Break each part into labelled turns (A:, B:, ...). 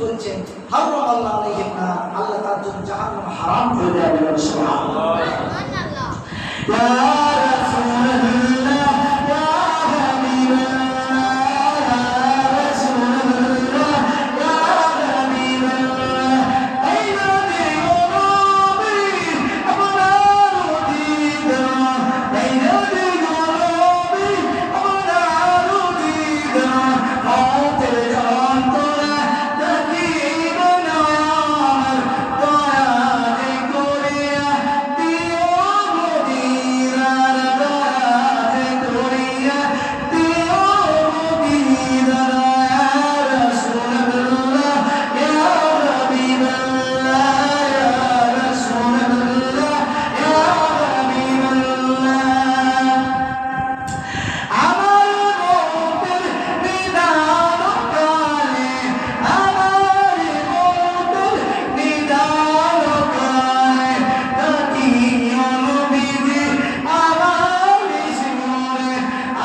A: বলছেন হারামাল্লাহু আলাইহিন নার, আল্লাহ তার জন্য জাহান্নাম হারাম করে দেবেন। সুবহানাল্লাহ। ইয়া রাসূলুল্লাহ ইয়া হাবিবাল্লাহ ইয়া রাসূলুল্লাহ ইয়া হাবিবাল্লাহ এই নবী আপনার দিদার, এই নবী আপনার দিদার হাতের যন্ত্রণা দেখিব না আমার, দয়া করিয়া দিও মদিনার, দয়া করিয়া দিও মদিনার। ইয়া রাসূলুল্লাহ ইয়া হাবিবাল্লাহ ইয়া রাসূলুল্লাহ ইয়া হাবিবাল্লাহ আমার মতের নিদান কালে, আমার মতের নিদান কালে তাকিও নবীজি আমার শিরে,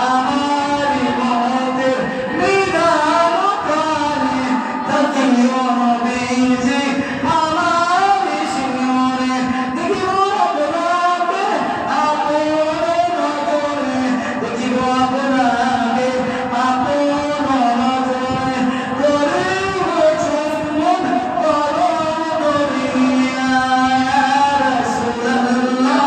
A: আমার মতের নিদান কালে তাকিও নবীজি আমার শিরে, দেখিব আপনাকে আপন নজরে, দেখিব আপনাকে আপন নজরে, করিব চুম্বন করম করিয়া। ইয়া রাসূলুল্লাহ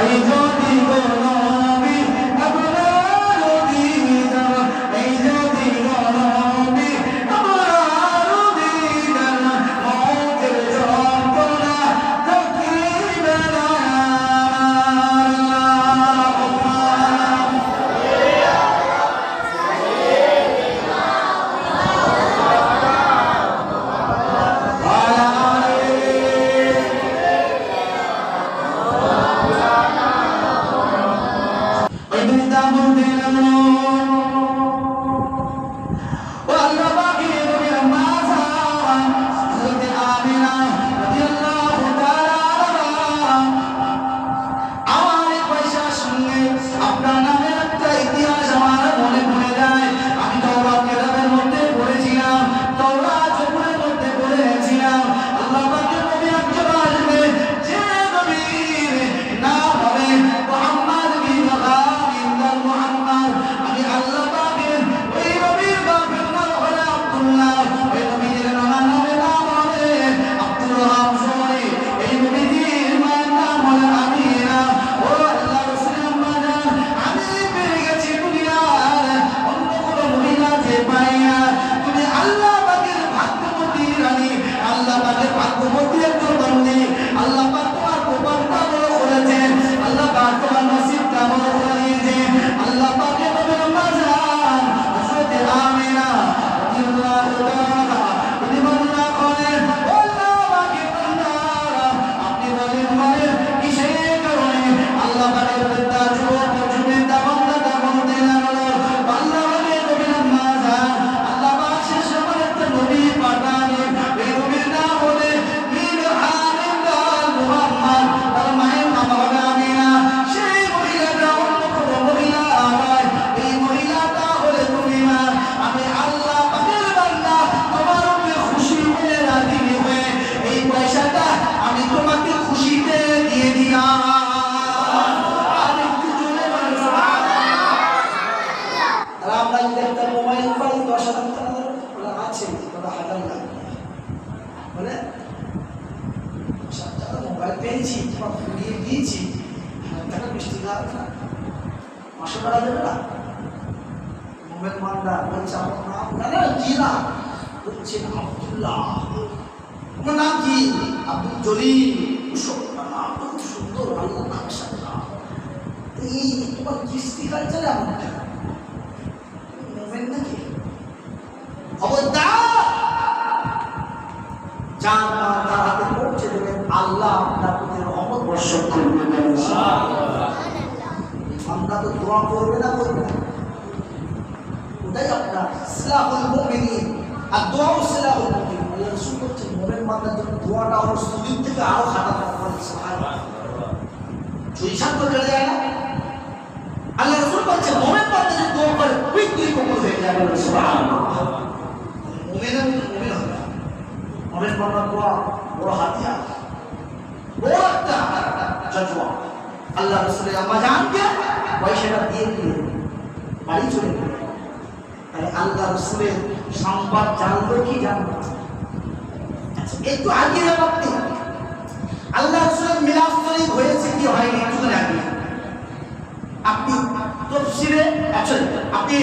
A: এই যদি গো নবী আপনার দিদার, এই যদি গো নবী আপনার দিদার মতের যন্ত্রণা দেখিবে না আপনার নামে একটা ইতিহাস আমার মনে পড়ে যায়। আমি তাওরাত কিতাবের মধ্যে পড়েছিলাম, তাওরাত জবুরের মধ্যে পড়েছিলাম, আল্লাহ পাকের নবী একজন আসবে, যে নবীর নাম হবে মুহাম্মদ বিন আবদুল্লাহ মুহাম্মদ। আমি আল্লাহ পাকের ওই নবীর বাপের নাম হবে আব্দুল্লাহ, ওই নবীর নানার নাম হবে আব্দুর রহমান, এই নবীর মায়ের নাম হবে আমিনা। ও আল্লাহ রাসূল আমাদের আমি পেয়ে গেছি দুনিয়ার অন্য কোনো মহিলাকে পাই না, তুমি আল্লাহ পাকের ভাগ্যবতী রানী, আল্লাহ পাকের ভাগ্যবতী একজন বান্দি, আল্লাহ পাক তোমার কপালটা বড় করেছেন, আল্লাহ পাক তোমার নসিবটা বড় করে দিয়েছেন। আল্লাহ পাকের নবীর মাজার হযরত আমিনা রাদিয়াল্লাহু তাআলা তিনি বর্ণনা করেন, আল্লাহ পাকের বান্দারা আপনি বলেন বলেন কিসের কারণে আল্লাহ পাকের বান্দা যুবক যুবতীরা বান্দাটা বলতে লাগলো, আল্লাহ পাকের নবীর মাজার আল্লাহ পাক শেষ আমার একটা নবী পাঠালেন, এই নবীর নাম হলে বীর হামিদুল্লাহ মুহাম্মদ, তার মায়ের নাম হবে আমিনা। সেই মহিলাটা অন্য কোনো মহিলা নয়, এই মহিলাটা হলে তুমি মা। আমি আল্লাহ পাকের বান্দা তোমার উপরে খুশি হয়ে রাজি হয়ে এই পয়সাটা আমি তোমাকে খুশিতে দিয়ে দিলাম। আর একটু জোরে বলেন সুবহানাল্লাহ। আর আমরা যদি একটা মোবাইল পাই 10,000 টাকা বলে আছে, তবে 1000 লাগবে বলে 10,000 টাকা মোবাইল পেয়েছি বা ফুরিয়ে দিয়েছি, 1000 টাকা মিষ্টি খাওয়া না 500 টাকা দেবে না। মোবাইল মানদার বলছে আমার নাম না কি না, বলছেন আব্দুল্লাহ। আমার নাম কি? আব্দুল জলিল। নাম তো খুব সুন্দর, আল্লাহ নামের সাথে নাম। এই তোমার কিস্তি কালচারে আমার মোবাইল নাকি খবরদার, যার মা তার হাতে পৌঁছে দেবেন, আল্লাহ আপনার প্রতি রহমত বর্ষণ করবেন। আমরা তো দোয়া করবে না, ওটাই আপনার ইসলাহুল মুমিনিন। আর দোয়া ইসলাহুল মুমিনিন, আল্লাহ রাসূল বলেছেন মুমিন বান্দার জন্য দোয়াটা হলো সুজুদ থেকে আরো খারাপ হবে। সুবহানাল্লাহ। চুইসান তো চলে যায় না, যাবে সুবহানাল্লাহ। মুমিনের মুমিন হবে, মুমিন বানার বড় হাতিয়ার, বড় একটা জজওয়া। আল্লাহ রাসূলের আম্মা জানকে পয়সাটা দিয়ে বাড়ি চলে গেল। তাহলে আল্লাহ রাসূলের সংবাদ জানলো কি জানলো? একটু আগে আপনি আল্লাহ রাসূলের মিলাদ শরীফ হয়েছে কি হয়নি একটু আগে আপনি তাফসীরে আছেন, আপনি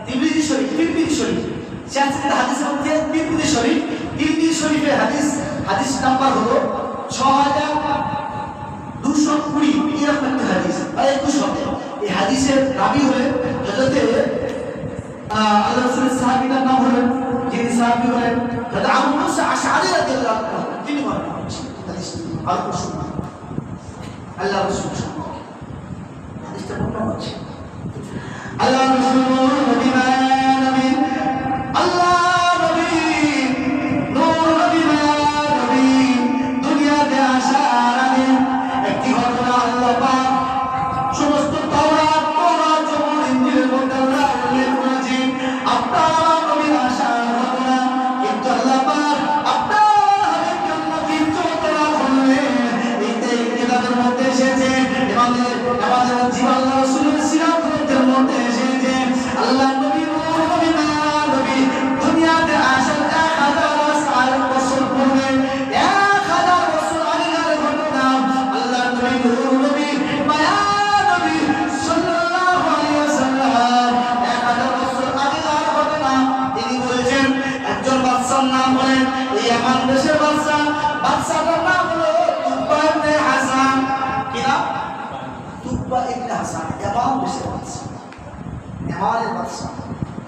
A: তিরমিজি শরীফ সিয়াসির হাদিসের মধ্যে তিরমিজি শরীফের হাদিস নাম্বার হলো 6220 এরকম একটা হাদিস বা 21 হবে। এই হাদিসের রাবি হলেন হযরতে আল্লাহ রাসূলের সাহাবীর নাম হলেন, যিনি সাহাবী হলেন হযরত আবু মুসা আশআরী রাদিয়াল্লাহু আনহু। তিনি বর্ণনা করেছেন হাদিসটি আল্লাহ রাসূল হাদিসটা বর্ণনা করেছেন। আল্লাহ রাসূল নবী আল্লাহ নবী নূর নবী দুনিয়াতে আসার আগে একটি ঘটনা আল্লাহ পাক সমস্ত তাওরাত জবুর ইনজিলের মধ্যে আল্লাহ উল্লেখ করেছেন আপনার নবীর আসার ঘটনা। কিন্তু আল্লাহ পাক আপনার হাবিবকে আল্লাহ কিন্তু তারা বললেন এই কিতাবের মধ্যে এসেছে, আমাদের জীবন আল্লাহ রাসূলের সিরাত গ্রন্থের মধ্যে এসেছে আল্লাহ নবী নূর নবী দুনিয়াতে আসার 1000 বছর পূর্বে 1000 বছর আগের ঘটনা। আল্লাহ নবী নূর নবী মায়া নবী সাল্লাল্লাহু আলাইহি ওয়াসাল্লাম 1000 বছর আগের ঘটনা। তিনি বলেছেন একজন বাদশার নাম বলেন এই ইয়ামান দেশের বাদশাটার নাম হলো তুব্বা ইবনে হাসান। কি নাম? তুব্বা ইবনে হাসান, ইয়ামান দেশের বাদশা, ইয়ামানের বাদশা।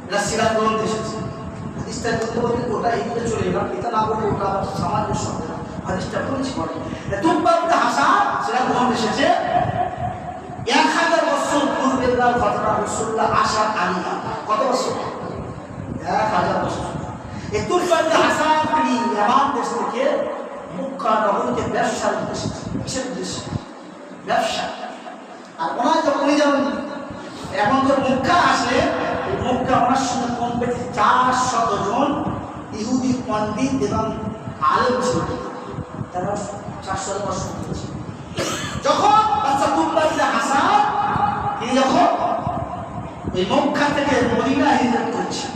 A: এটা সিরাত গ্রন্থে এসেছে। হাদিসটা বলতে ওটা এইদিকে চলে গেলাম, এটা না বলে ওটা সামান্য শব্দ না, হাদিসটা বলেছি পরে। তুব্বা ইবনে হাসান সিরাত গ্রন্থে এসেছে 1000 বছর পূর্বের ঘটনা। রাসূলুল্লাহ আসার আগে কত বছর? 1000 বছর। এই তুব্বা ইবনে হাসান তিনি ইয়ামান দেশ থেকে মক্কা নগরীতে ব্যবসার উদ্দেশ্যে, কিসের উদ্দেশ্যে? ব্যবসা। আর ওনার যখনই যেমন এখন তো মক্কা আসলে মক্কা ওনার সঙ্গে কমপক্ষে 400 জন ইহুদি পণ্ডিত এবং আলেম ছিল, তারা 400 জন সঙ্গে ছিল। যখন বাদশা তুব্বা ইবনে হাসান তিনি যখন এই মক্কা থেকে মদিনা হিজরত করছেন,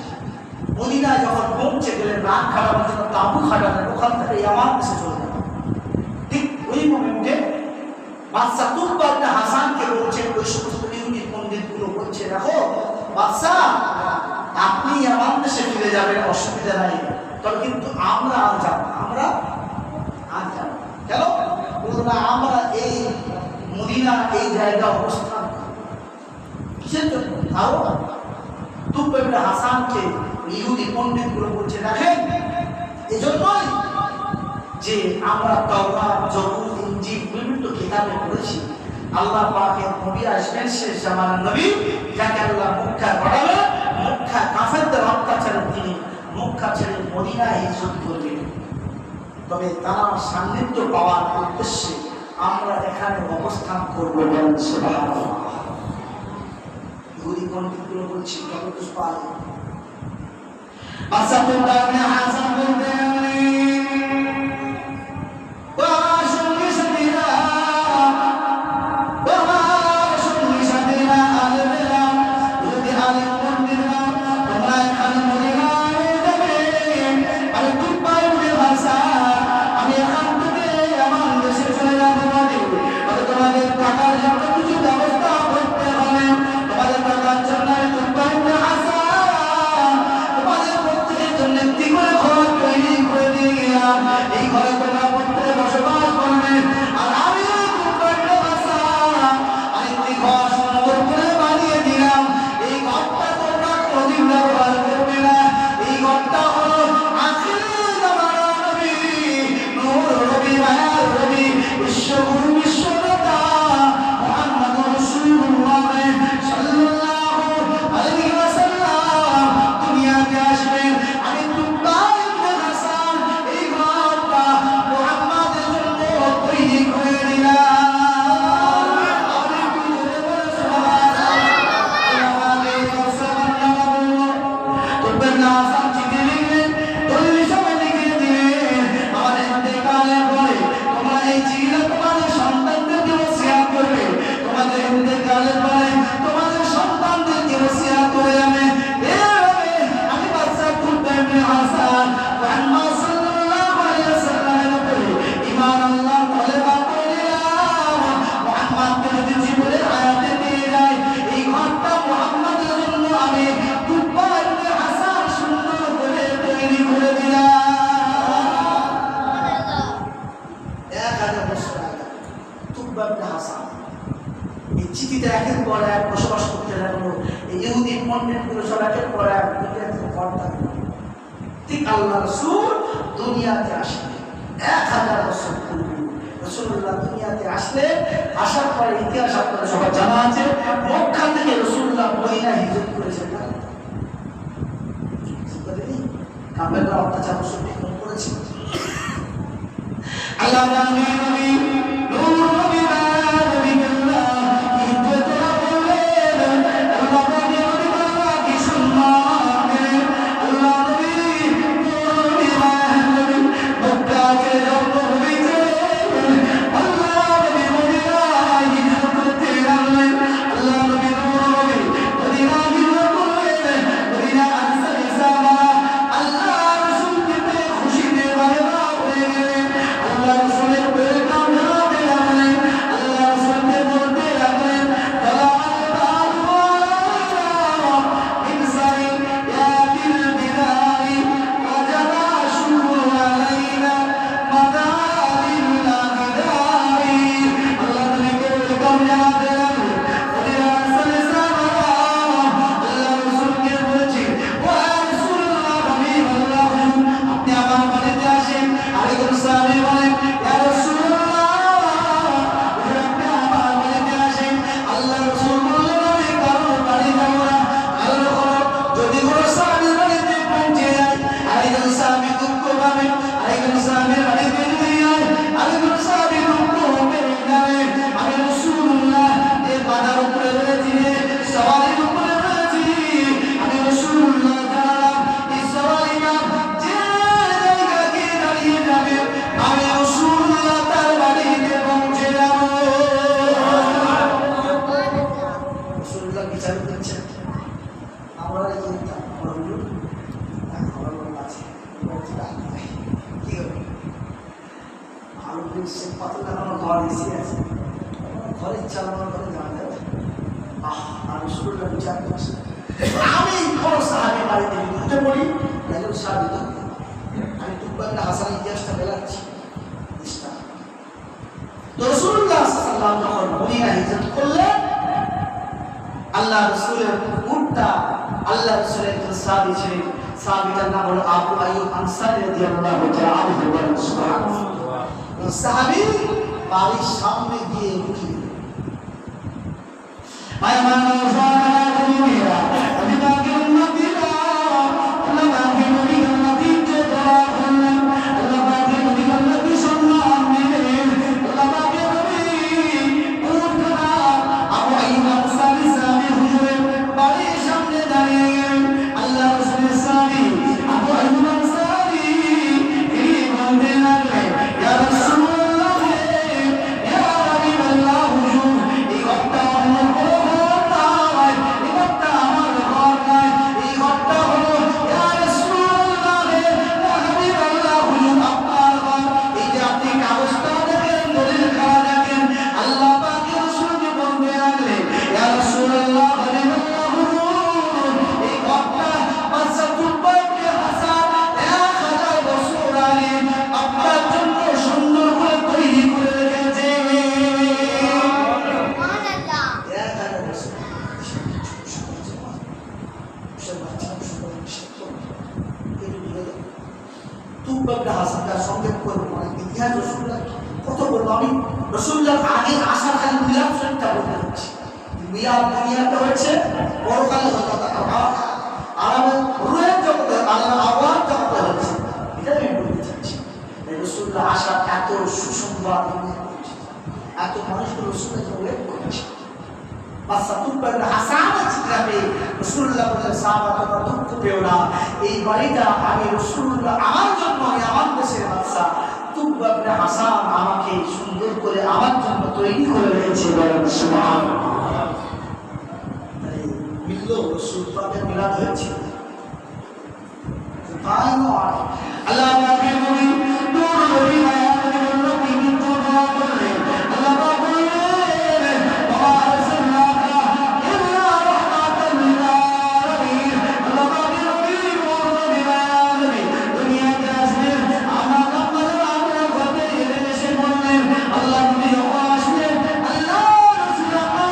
A: মদিনায় যখন পৌঁছে গেলেন রাত খাটানোর জন্য তাঁবু খাটালেন, ওখান থেকে ইয়ামান দেশে চলে গেলেন। ঠিক ওই মোমেন্টে বাদশা তুব্বা ইবনে হাসানকে বলছেন, ওই সমস্ত ইহুদি পণ্ডিতগুলো বলছে দেখো বাদশা আপনি ইয়ামান দেশে ফিরে যাবেন, অসুবিধা নাই, তবে কিন্তু আমরা আর যাব না। আমরা আর যাব কেন? বলল না আমরা এই মদিনা এই জায়গা অবস্থান কিসের জন্য? আরো তুব্বা ইবনে হাসানকে ইহুদি পণ্ডিতগুলো বলছে দেখেন এজন্যই যে আমরা তাওরাত জবুর ইনজিল বিভিন্ন কিতাবে পড়েছি আল্লাহ পাকের নবী আসবেন শেষ জামানার নবী, যাকে আল্লাহ মক্কা পাঠাবে, মক্কা কাফেরদের অত্যাচারে তিনি মক্কা ছেড়ে মদিনায় হিজরত করবেন। তবে তার সান্নিধ্য পাওয়ার উদ্দেশ্যে আমরা এখানে অবস্থান করবো। সুবহানাল্লাহ। ইহুদি পণ্ডিতগুলো বলছি কত পায় বাদশা তুব্বা ইবনে হাসান বলতেন তোমাদের প্রত্যেকের জন্য একটি করে
B: সিটিতে একের পর এক বসবাস করতে লাগলো। এই ইহুদি পণ্ডিতগুলো সব একের পর এক দুনিয়াতে পর্দা। ঠিক আল্লাহ রাসূল দুনিয়াতে আসলেন 1000 বছর পূর্বে। রাসূলুল্লাহ দুনিয়াতে আসলেন, আসার পরে ইতিহাস আপনারা সবার জানা আছে, মক্কা থেকে রাসূলুল্লাহ মদিনা হিজরত করেছেন। কাফেররা অত্যাচার করেছে।
A: আল্লাহ নবী নবী নূর নবী নবী আল্লাহ হিজরত বলেন আল্লাহ নবী নবী কি সম্মান আল্লাহ নবী নূর নবী নবী মক্কা কে জন্ম হয়েছে আল্লাহ নবী মদিনা হিজরত করতে গেলেন আল্লাহ নবী নূর নবী মদিনা হিজরত করলেন মদিনা আনসারী সাহাবা আল্লাহ রাসূলকে পেয়ে খুশিতে বাড়া হয়ে গেলেন। আল্লাহ রাসূলের ওয়েলকাম জানাতে লাগলেন, আল্লাহ রাসূলকে বলতে লাগলেন তালা আল্লাহু ইনসানি ইয়া বিল বিদারি ওয়াজাবা শুকরু আলাইনা মাদালিল্লাহি দারি। আল্লাহ নবীকে ওয়েলকাম জানাতে লাগলেন, ওদের আনসারী সাহাবা আল্লাহ রাসূলকে বলছে ওয়া রাসূলুল্লাহ হাবিবাল্লাহ আপনি আমার বাড়িতে আসেন। আরেকজন সাহাবী বলেন ইয়া রাসূলুল্লাহ আপনি আমার বাড়িতে আসেন। আল্লাহ রাসূল বললেন আমি কারোর বাড়ি যাব না, কারণ হলো যদি কোনো সাহাবীর বাড়িতে পৌঁছে যায় আরেকজন সাহাবী দুঃখ পাবে, আরেকজন সাহাবীর বাড়িতে যদি যায় আরেকজন সাহাবী দুঃখ পেয়ে যাবে। আমি রাসূলুল্লাহ এই বাধার উপরে রয়েছি, সওয়ারির উপরে রয়েছি, আমি রাসূলুল্লাহ জানালাম এই সওয়ারিটা যে জায়গায় গিয়ে দাঁড়িয়ে যাবে আমি রাসূলুল্লাহ তার বাড়িতে পৌঁছে যাব।
B: রাসূলুল্লাহ বিচার করছেন। আমরা এই আমরা বলুন আমরা বলুন আছে কি হবে ভালো সে পাতলা আমার ঘর এসে আছে, ঘরের চালানোর ঘরে যাওয়া যাবে। আর রাসূলুল্লাহ বিচার করছেন। আমি কোনো সাহাবী বাড়িতে ঢুকতে পড়ি একজন সাহাবী ঢুকতে, আমি তুকবাইন হাসান ইতিহাসটা বেলাচ্ছি। তো রাসূলুল্লাহ সাল্লাল্লাহু আলাইহি ওয়াসাল্লাম যখন মদিনা হিজরত করলেন আল্লাহ রাসূলের উটটা আল্লাহ রাসূলের একজন সাহাবী ছিলেন, সাহাবীটার নাম হলো আবু আইয়ুব আনসারী রাদিয়াল্লাহু তাআলা আনহু। সুবহানাল্লাহ। সাহাবী বাড়ির সামনে গিয়ে উঠে
A: মায়া মানো জানা দুনিয়া আমি তাকে উম্মতিরা আল্লাহ তাকে নবী উম্মতি কে দোয়া করলেন, আল্লাহ তাকে নবী উম্মতি সম্মান দিলেন। আল্লাহ তাকে নবী উঠনা আবু আইয়ুব আনসারী সাহাবী হুজুরের বাড়ির সামনে দাঁড়িয়ে গেলেন। আল্লাহ রাসূলের সাহাবী আবু আইয়ুব আনসারী তিনি বলতে লাগলেন ইয়া রাসূলুল্লাহ ইয়া হাবিবাল্লাহ হুজুর এই ঘরটা আমার
B: ইতিহাস রাসূলুল্লাহ কত বলবো। আমি রাসূলুল্লাহ আগে আসার খালি মিলাদ শরীফটা বলতে হচ্ছে। মিলাদ দুনিয়াতে হচ্ছে পরকালে হতে আরামে রুহের জগতে আল্লাহ আওয়াজ জগতে হচ্ছে, এটা আমি বলতে চাচ্ছি। রাসূলুল্লাহ আসার এত সুসংবাদ এত মানুষগুলো রাসূলুল্লাহ ওয়েট করছে। বাচ্চা তুকবাইন হাসান চিৎকারে রাসূলুল্লাহ বললেন সাহাবা তোমরা দুঃখ পেও না, এই বাড়িটা আমি রাসূলুল্লাহ আমার জন্য আমার দেশের বাচ্চা তুকবাইন হাসান আমাকে সুন্দর করে আমার জন্য তৈরি করে রেখেছে। বলেন সুবহানাল্লাহ। মিলল রাসূল পাকের মিলাদ হয়েছে। তাই নয়
A: আল্লাহ পাকে নবী নূর নবী মায়ানবী নবী কিন্তু দোয়া করলেন, আল্লাহ পাক বললেন ওয়া আরসালনাকা ইল্লা রাহমাতাল লিল আলামিন। আল্লাহ পাকে নবী নূর নবী মায়ানবী দুনিয়াতে আসলেন, আমার আপনাদের আপনার ঘরে এসে বললেন আল্লাহ নবী যখন আসলেন আল্লাহ রাসূল আপনার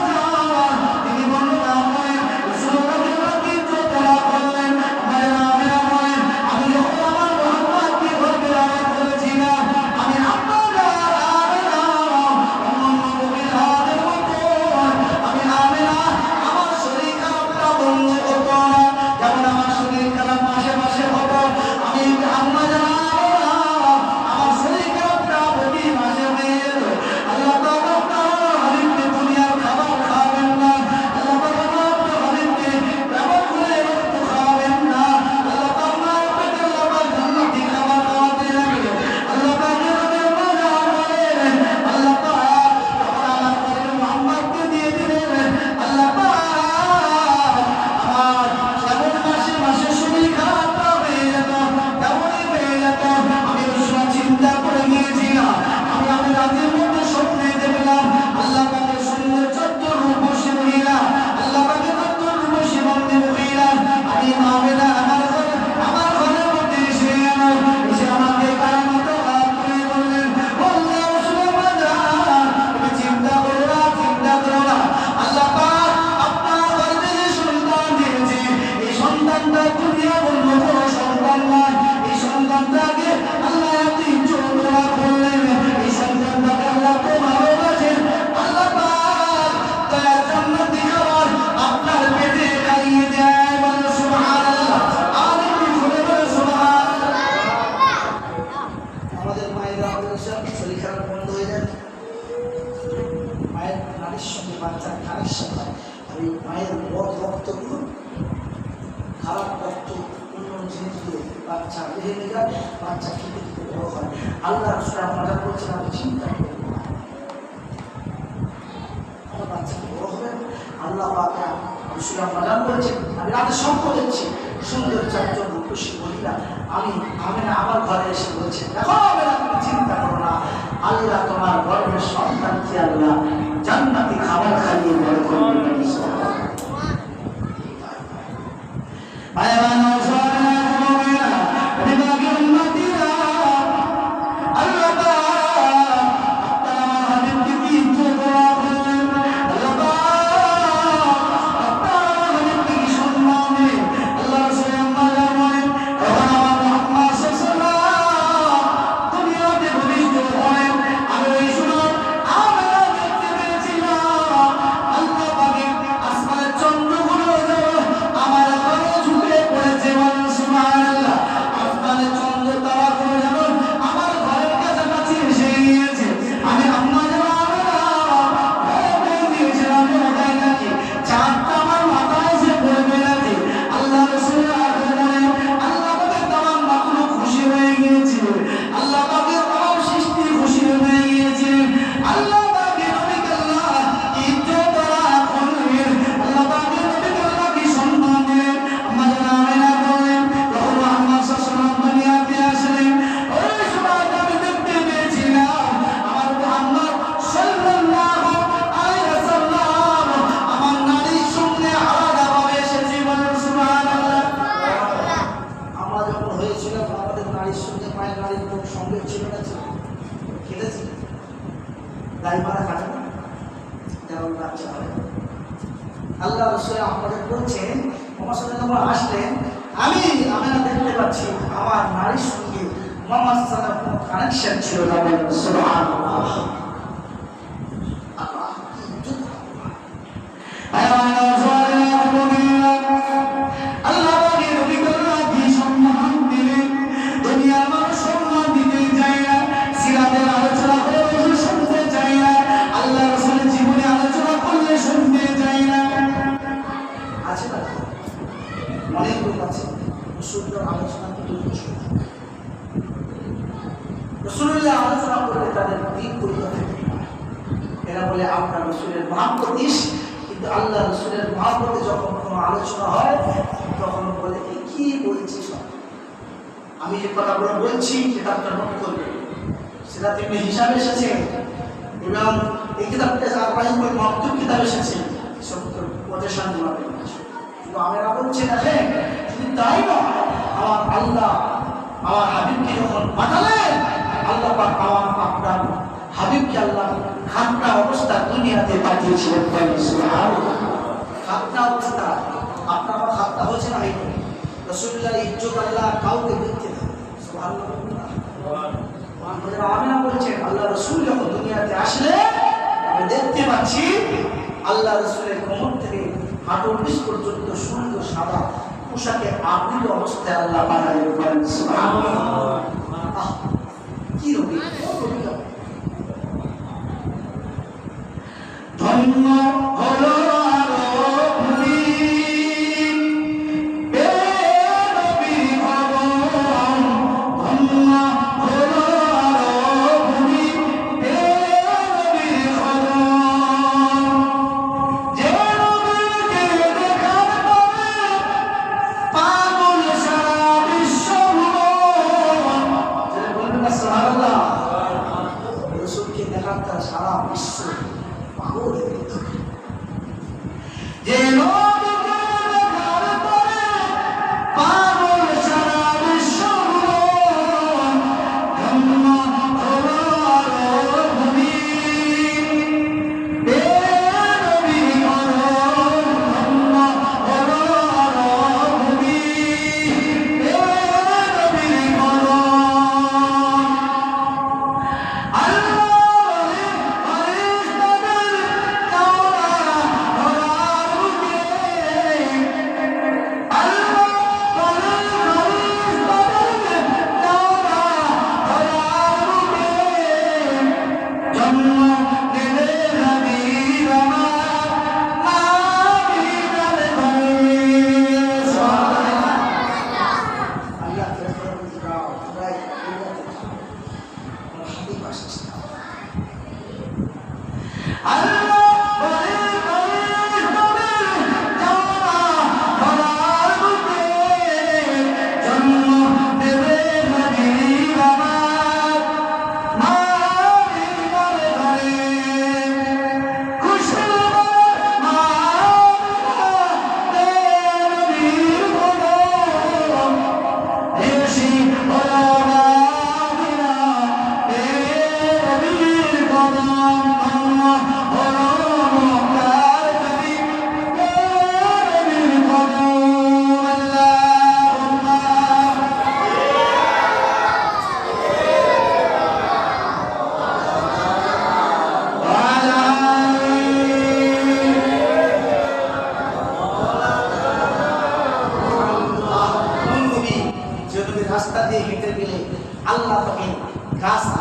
B: চিকিৎসা হয়। আর এই মায়ের বড় রক্তগুলো খারাপ রক্ত অন্য জিনিস দিয়ে বাচ্চা বেড়ে যায়, বাচ্চা খেতে খেতে বড় হয়। আল্লাহ রাসূল আপনারা বলছেন আমি চিন্তা করি আমার বাচ্চা বড় হবে। আল্লাহ পাক রাসূল আপনারা বলছেন আমি রাতে স্বপ্ন দেখছি সুন্দর চারজন খুশি মহিলা আমি না আমার ঘরে এসে বলছি দেখো তুমি চিন্তা করো না, আল্লাহ তোমার গর্ভের সন্তানকে আল্লাহ জান্নাতি খাবার খাইয়ে বড় করবে। আল্লাহ রাসূল আমাদের বলছেন মুহাম্মদ সাল্লাল্লাহু আলাইহি আসলেন আমি না দেখতে পাচ্ছি আমার নারীর সঙ্গে মুহাম্মদ সাল্লাল্লাহু আলাইহি ওয়াসাল্লাম কানেকশন ছিল না। সুবহানাল্লাহ। অনেক লোক আছে রসুলের আলোচনা রসুলের আলোচনা করলে তাদের দিক পরিবর্তন, এরা বলে আমরা রসুলের মহাব্বতিস, কিন্তু আল্লাহ রসুলের মহাব্বতে যখন কোনো আলোচনা হয় তখন বলে কি বলছিস, আমি যে কথাগুলো বলছি কিতাবটা নোট করবে, সেটা থেকে হিসাব এসেছে এবং এই কিতাবটা মক্তুব কিতাব এসেছে সব কোটেশন গুলো। আমরা বলছি দেখেন যদি তাই নয় আমার আল্লাহ আমার হাবিবকে যখন পাঠালেন আল্লাহ পাক আমার আপনার হাবিবকে আল্লাহ খাতনা অবস্থা দুনিয়াতে পাঠিয়েছিলেন। খাতনা অবস্থা আপনার আমার খাতনা হয়েছে না হয়নি? রাসূলুল্লাহ ইজ্জত আল্লাহ কাউকে দিতে না। সুবহানাল্লাহ। আমিনা বলছেন আল্লাহ রাসূল যখন দুনিয়াতে আসলে আমি দেখতে পাচ্ছি আল্লাহ রাসূলের কোমর থেকে হাঁটুর নিচ পর্যন্ত সুন্দর সাদা পোশাকে আবৃত অবস্থায় আল্লাহ বানালেন। সুবহানাল্লাহ। কি রবি ধন্য হলো সারা বিশ্ব পাগল হয়ে গেছে।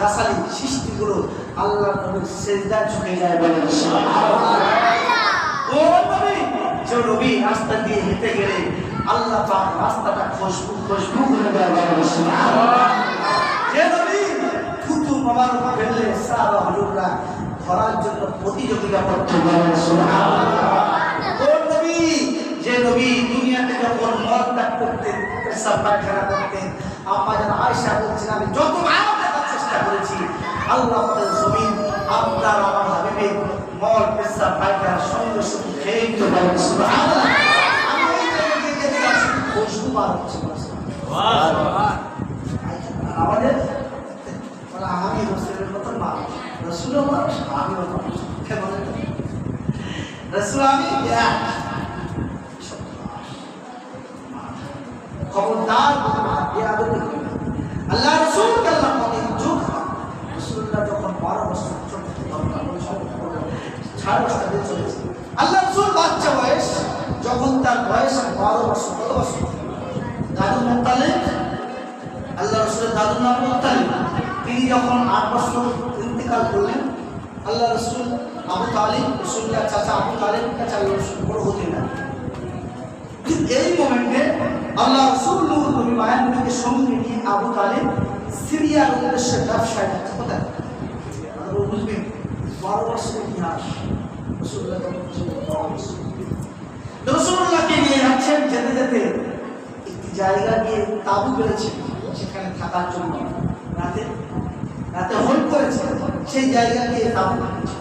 B: গাছালি সৃষ্টিগুলো আল্লাহ নবীর সেজদায় ঝুঁকে যায় বলেন সুবহানাল্লাহ। ও নবী, যে নবী রাস্তা দিয়ে হেঁটে গেলে আল্লাহ পাক রাস্তাটা খুশবু খুশবু করে দেয় বলেন সুবহানাল্লাহ। যে নবী থুতু মোবারক ফেললে সারা হুজুররা ধরার জন্য প্রতিযোগিতা করতে বলেন সুবহানাল্লাহ। ও নবী, যে নবী দুনিয়াতে যখন মল ত্যাগ করতেন, পেশাব পায়খানা করতেন, আম্মা জান আয়েশা বলছেন আমি যত ভালো দেখার চেষ্টা করেছি, আল্লাহ আমাদের জমিন আপনার আমার হাবিবের মল পেশাব পায়খানা সঙ্গে সঙ্গে খেয়ে নিতে পারেন সুবহানাল্লাহ। আমি ওই জায়গায় গিয়ে দেখলাম শুধু খুশবু বার হচ্ছে সুবহানাল্লাহ। আমাদের মানে আমি রসুলের মতো মা, রসুলও মানুষ, আমিও মানুষ, কেমন রসুল আমি খবরদার আল্লাহ রসুল আল্লাহ কদিন যুগ রসুল্লাহ যখন 12 বছর ছোট সাড়ে 10টা দিয়ে চলেছে, আল্লাহ রসুল বাচ্চা বয়স, যখন তার বয়স 12 বছর, কত বছর? দাদু মুত্তালিব, আল্লাহ রসুলের দাদুর নাম মুত্তালিব, তিনি যখন 8 বছর ইন্তেকাল করলেন, আল্লাহ রসুল আবু তালিব, রসুল্লাহ চাচা আবু তালিবের কাছে আল্লাহ রসুল বড় হতে না। এই মোমেন্টে আল্লাহ রসুল নবী মায়ের নবীকে সঙ্গে নিয়ে আবু তালিব সিরিয়ার উদ্দেশ্যে ব্যবসায় যাচ্ছে। কোথায়? বুঝবেন 12 বছরের ইতিহাস। রসুল্লাহকে নিয়ে যাচ্ছেন, যেতে যেতে একটি জায়গা গিয়ে তাবু পেরেছে সেখানে থাকার জন্য, রাতে রাতে হোল্ড করেছে, সেই জায়গা গিয়ে তাবু খাইছে।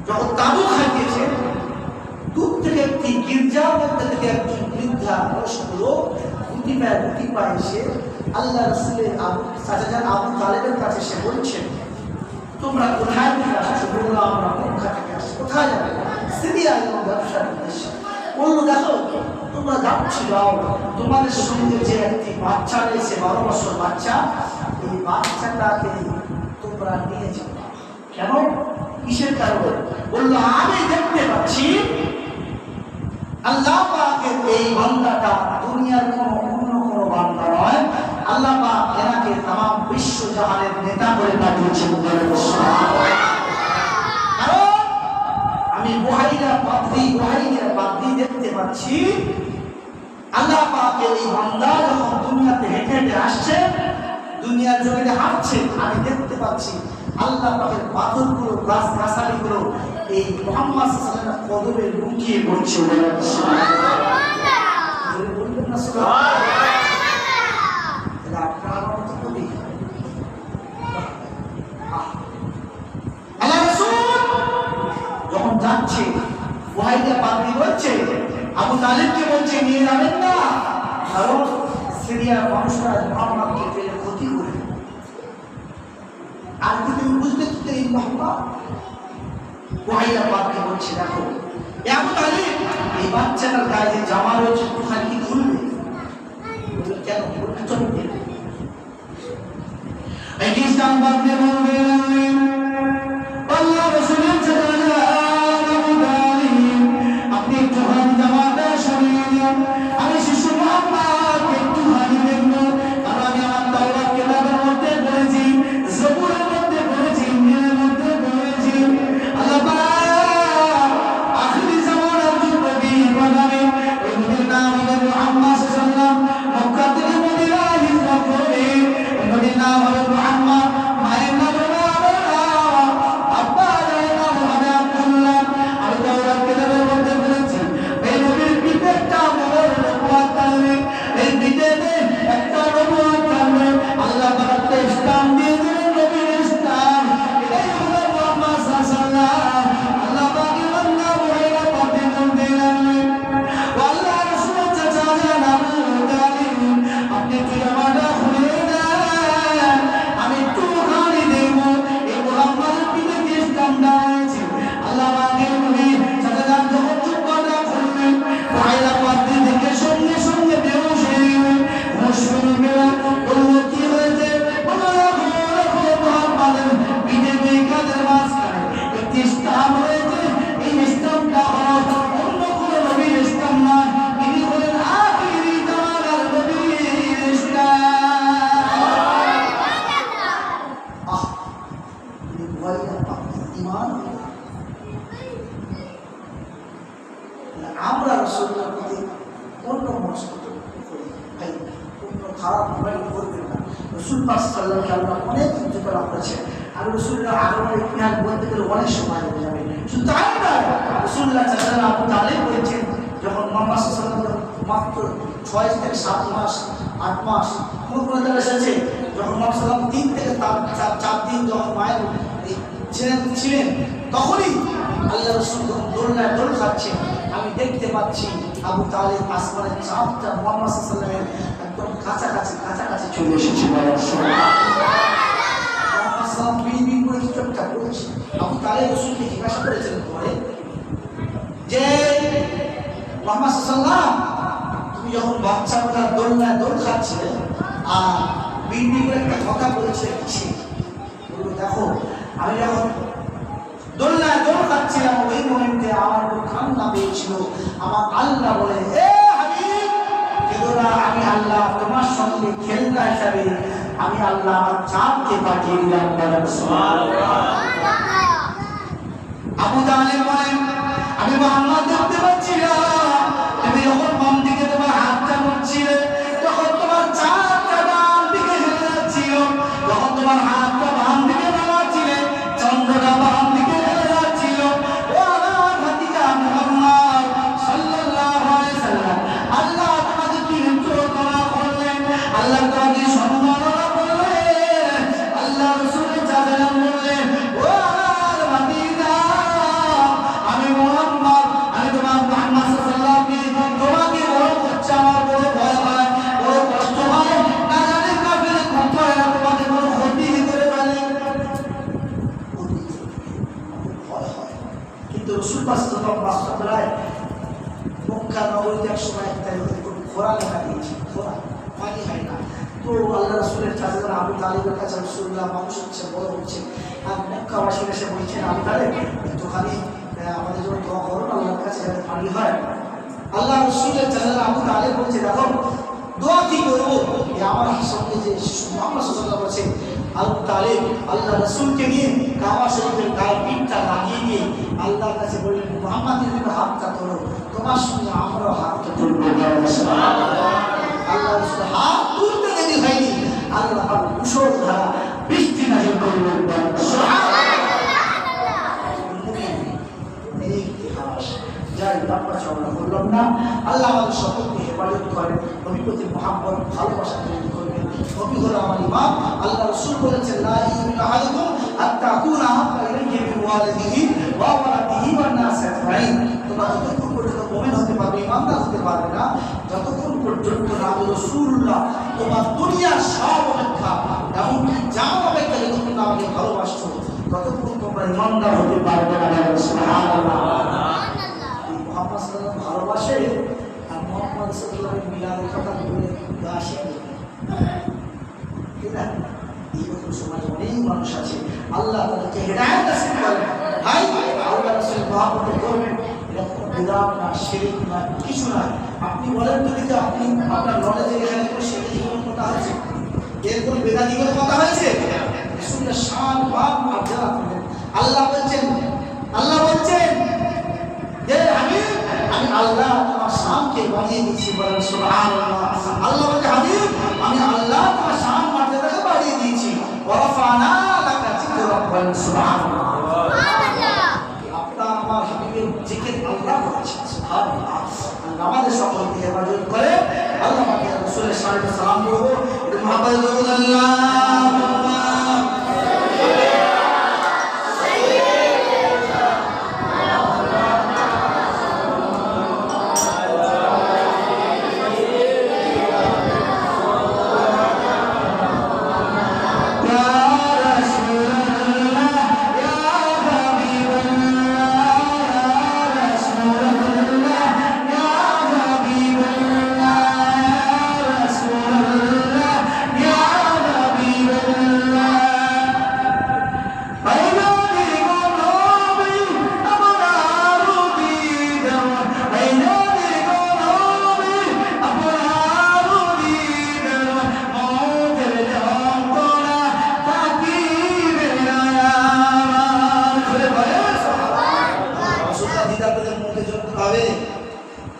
B: যখন তাবু খাইয়েছে, দূর থেকে একটি গির্জার মধ্যে থেকে একটি বৃদ্ধা বয়স্ক লোক গুটি পায়ে এসে আল্লাহ রসুলের চাচাজান আবু তালেবের কাছে সে বলছে, তোমরা কোথায় থেকে আসছো? বললো আমরা মক্কা থেকে আসছি। কোথায় যাবে? সিরিয়া এবং ব্যবসার উদ্দেশ্যে। বললো দেখো তোমরা যাচ্ছি, যাও, তোমাদের সঙ্গে যে একটি বাচ্চা রয়েছে 12 বছর বাচ্চা, এই বাচ্চাটাকে তোমরা নিয়ে যাও। কেন? কিসের কারণে? বললো আমি দেখতে পাচ্ছি আল্লাহ পাকের এই বান্দাটা দুনিয়ার অন্য কোনো বান্দা নয়, আল্লাহ পাক এনাকে তামাম বিশ্ব জাহানের নেতা করে পাঠিয়েছেন। কারণ আমি বুহাইরা পাদ্রী দেখতে পাচ্ছি আল্লাহ পাকের এই বান্দা যখন দুনিয়াতে হেঁটে হেঁটে আসছে, দুনিয়ার জমিনে হাঁটছে, আমি দেখতে পাচ্ছি আল্লাহ পাকের পাথরগুলো, গাছগাছালিগুলো এই মুহাম্মদ সাল্লাল্লাহু আলাইহি ওয়াসাল্লামের কদমে লুকিয়ে পড়ছে। বলবেন না সুবহানাল্লাহ? আল্লাহ রাসূল যখন যাচ্ছে, ওয়াহিদা পাদ্রী বলছে, আবু তালিবকে বলছে নিয়ে যাবেন না, কারণ সিরিয়ার মানুষরা মুহাম্মদকে পেলে ক্ষতি করে। আর কি তুমি বুঝবে কি এই মোহাম্মদ? ওয়াহিদা পাদ্রী বলছে দেখো আবু তালিব, এই বাচ্চাটার গায়ে যে জামা রয়েছে একটুখানি কি খুলবে? কেন? বলতে চলবে এই খ্রিস্টান পাদ্রী বলবেন আল্লাহ রাসূলের জানা আবু তালিব, আপনি একটুখানি জামাটা সরিয়ে দিন, আমি শিশু মুহাম্মদকে একটুখানি দেখবো, কারণ আমি আমার তাওরাত কিতাবের মধ্যে পড়েছি, জবুরের মধ্যে পড়েছি, ইনজিলের মধ্যে পড়েছি আল্লাহ পাক আখিরি জামানার একজন নবী বানাবেন। ওই নবীর নাম হলো মুহাম্মদ সাল্লাল্লাহু আলাইহি ওয়াসাল্লাম। মক্কা থেকে মদিনায় হিজরত করবে, ওই নবীর নাম হলো মুহাম্মদ, মায়ের নাম আমরা রসুল্লাহ প্রতি অন্য মনস্কত করি ভাই, অন্য খারাপ মোবাইল করবেন না। রসুল পাক সাল্লাল্লাহু আলাইহি ওয়াসাল্লাম অনেক কিছু করা হয়েছে, আর রসুল্লাহ আগমনের ইতিহাস বলতে গেলে অনেক সময় হয়ে যাবে। শুধু তাই নয়, রসুল্লাহ চাচা আবু তালেব বলেছেন যখন মোহাম্মদ সাল্লাল্লাহু আলাইহি ওয়াসাল্লাম মাত্র 6 থেকে 7 মাস 8 মাস কোন এসেছে, যখন মোহাম্মদ সাল্লাম 3 থেকে 4 দিন যখন মায়ের ছিলেন, তখনই আল্লাহ রসুল যখন দোলনায় দোল খাচ্ছেন, আমি দেখতে পাচ্ছি আবু তালেব আসমানের চাঁদটা মোহাম্মদ সাল্লামের একদম কাছাকাছি চলে এসেছে। মোহাম্মদ সাল্লাম বিড়বিড় করে কিছু একটা বলছে। আবু তালেব রসুলকে জিজ্ঞাসা করেছিলেন পরে যে মোহাম্মদ সাল্লাম, তুমি যখন বাচ্চাগুলা দোলনায় দোল খাচ্ছিলে আর বিড়বিড় করে একটা কথা বলেছে, কিসে? বললো দেখো, আমি যখন দোলনায় দোল খাচ্ছিলাম ওই মোমেন্টে আমার খুব কান্না পেয়েছিল। আমার আল্লাহ বলে, এ হাবিব কেঁদো না, আমি আল্লাহ তোমার সঙ্গে খেলনা হিসাবে আমি আল্লাহ আমার চাঁদকে পাঠিয়ে দিলাম। আবু তালেব বলেন, আমি মোহাম্মদ দেখতে পাচ্ছিলাম তুমি যখন বাম দিকে তোমার হাতটা নড়ছিলে, তখন তোমার চাঁদটা ডান দিকে হেলে যাচ্ছিল, যখন তোমার হাতটা বাম দিকে নাড়াচ্ছিলে চন্দ্রটা বাম দিকে হেলে যাচ্ছিল। ও আমার ভাতিজা মুহাম্মদ সাল্লাল্লাহু আলাইহি সাল্লাম, আল্লাহ তোমাকে কি ক্ষমা করলেন, আল্লাহ তোমাকে সম্মাননা করলেন। আল্লাহ রাসূলের চাচা বললেন, ও আমার ভাতিজা, আমি মুহাম্মদ, আমি তোমার মুহাম্মদ সাল্লাল্লাহু আলাইহি ওয়াসাল্লাম তোমাকে বড় করছে, আমার বড় ভয় হয়, বড় কষ্ট হয়, না জানি কাফের কোথায় তোমাকে বড় ক্ষতি করে ফেলে, ভয় হয়। কিন্তু রাসূল পাক বাস্তবরায় মক্কা নগরীতে এক সময় একটা খোরা লেখা দিয়েছে, খোরা পানি হয় না। তো আল্লাহ রাসূলের চাচা আবু তালেবের কাছে রাসূলুল্লাহ মানুষ হচ্ছে, বড় হচ্ছে, আর মক্কাবাসী এসে বলছেন, আবু তালেব একটুখানি আমাদের জন্য দোয়া করুন, আল্লাহর কাছে যাতে পানি হয়। আল্লাহ রাসূলের চাচা আবু তালেব বলছে, দেখো দোয়া কি করবো, আমার সঙ্গে যে শিশু মোহাম্মদ সাল্লাল্লাহু আলাইহি ওয়াসাল্লাম আবু তালেব আল্লাহ রাসূলকে নিয়ে কাবা শরীফের গায়ে পিঠটা লাগিয়ে দিয়ে আল্লাহর কাছে বললেন, মুহাম্মাদের দিকে হাতটা তোলো, তোমার সঙ্গে আমরাও হাতটা তুলবো। আল্লাহ রাসূল হাত তুলতে দেরি হয়নি, আল্লাহ মুষলধারা বৃষ্টি নাযিল করলেন। যাই তারপর চওড়া করলাম না, আল্লাহ আমাদের সকলকে হেফাজত করেন, নবী প্রতি মহব্বত ভালোবাসা তৈরি করবেন। নবী হলো আমার ইমাম। আল্লাহ রাসূল বলেছেন, লা ইউমিনু আহাদুকুম হাত্তা আকুনা আহাব্বা ইলাইহি মিন ওয়ালিদিহি ওয়া ওয়ালাদিহি ওয়ান নাস আজমাইন। তোমরা যতক্ষণ পর্যন্ত মুমিন হতে পারবে, ইমানদার হতে পারবে না, যতক্ষণ পর্যন্ত না আমি রাসূলুল্লাহ তোমার দুনিয়ার সব অপেক্ষা, এমনকি জান অপেক্ষা যতক্ষণ না আমাকে ভালোবাসছো, ততক্ষণ তোমরা ইমানদার হতে পারবে না। সুবহানাল্লাহ। মোহাম্মদ সাল্লাল্লাহু ভালোবাসে, আর মোহাম্মদ সাল্লাল্লাহু মিলাদের কথা বলে আসে কিনা? এইরকম সমাজে অনেক মানুষ আছে, আল্লাহ তাদেরকে হেদায়েত নসিব করেন। ভাই আল্লাহ রাসূল মহব্বত করবেন, এটা কোনো বিদআত না, শিরক না, কিছু না। আপনি বলেন তো দেখি, আপনি আপনার নলেজে এখানে কোনো শিরকের কথা আছে? এর কোনো বেদাতির কথা হয়েছে? রাসূলের শান বাপ মর্যাদা করবেন। আল্লাহ বলছেন যে আমি আল্লাহ তোমার শানকে বাড়িয়ে দিয়েছি, বলেন সুবহানাল্লাহ। আল্লাহ বলছে, হাবিব আমি আল্লাহ তোমার শান মর্যাদাকে বাড়িয়ে দিয়েছি, ওয়া রাফা'না লাকা যিকরাক, বলেন সুবহানাল্লাহ। আপনার আমার হাবিবের জিকির আল্লাহ করেছেন, সুবহানাল্লাহ। আমাদের সকলকে হেফাজত করে আল্লাহ আমাকে রাসূলের সাল্লাল্লাহু আলাইহি সাল্লাম বলবো, মুহাম্মদ রাসূলুল্লাহ।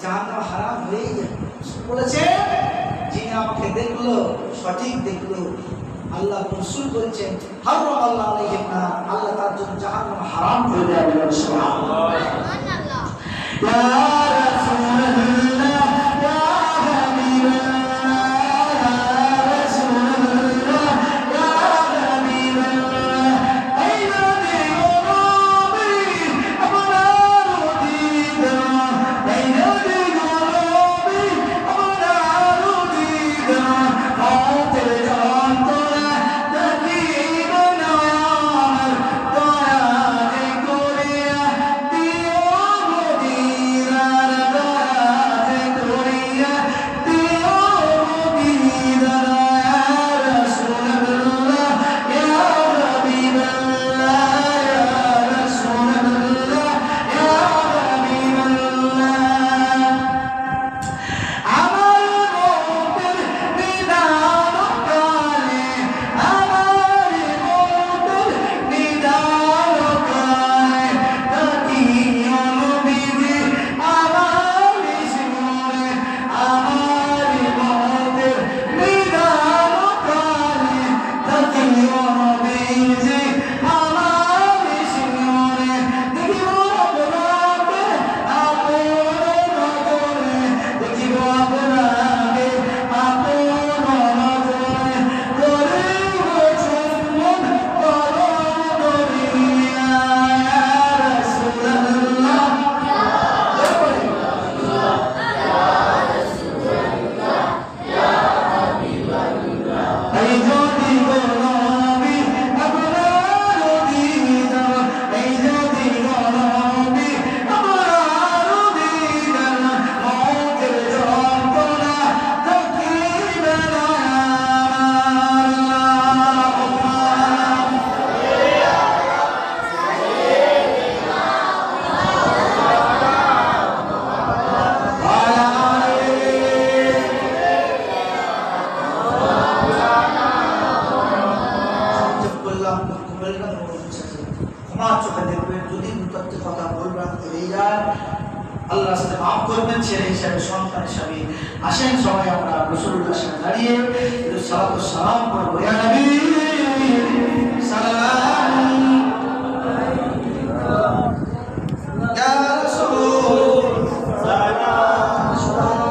B: জাহান্নাম হারাম হয়েই যাবে। বলেছে যিনি আমাকে দেখলো, সঠিক দেখলো, আল্লাহ রাসূল বলছেন হারাম আল্লাহ আলাইহিম না, আল্লাহ তার জন্য জাহান্নাম হারাম করে দেবে। সুবহানাল্লাহ।
A: ইয়া রাসূলুল্লাহ ইয়া হাবিবাল্লাহ ইয়া রাসূলুল্লাহ ইয়া হাবিবাল্লাহ এই নবী গো নবী আপনার দিদার, এই নবী গো নবী আপনার দিদার, মতের যন্ত্রণা দেখিবে না আমার, দয়া করিয়া দিও মদিনার, দয়া করিয়া দিও মদিনার। ইয়া রাসূলুল্লাহ ইয়া হাবিবাল্লাহ ইয়া রাসূলুল্লাহ ইয়া হাবিবাল্লাহ আমার মতের নিদান কালে, আমার মতের নিদান কালে তাকিও নবীজি আমার শিরে, আমার মতের নিদান কালে তাকিও নবীজি আমার শিরে, দেখিব আপনাকে আপন নজরে, দেখিব আপনাকে আপন নজরে, করিব চুম্বন করম করিয়া। ইয়া রাসূলুল্লাহ এই যদি গো নবী আপনার দিদার, এই যদি গো নবী আপনার দিদার, মতের যন্ত্রণা দেখিবে না
B: সংযোগ করলাম, বললাম ক্ষমা চোখে দেখবেন, যদি মুতাত্তে কথা বলবেন হয়ে যায় আল্লাহর সাথে মাফ করবেন। ছেলে হিসাবে, সন্তান হিসাবে আসেন সবাই আমরা রাসূলুল্লাহর সামনে দাঁড়িয়ে একটু সালাত ও সালাম করবো। ইয়া নবী সালাম ইয়া রাসূল
A: সালাম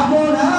A: আপনার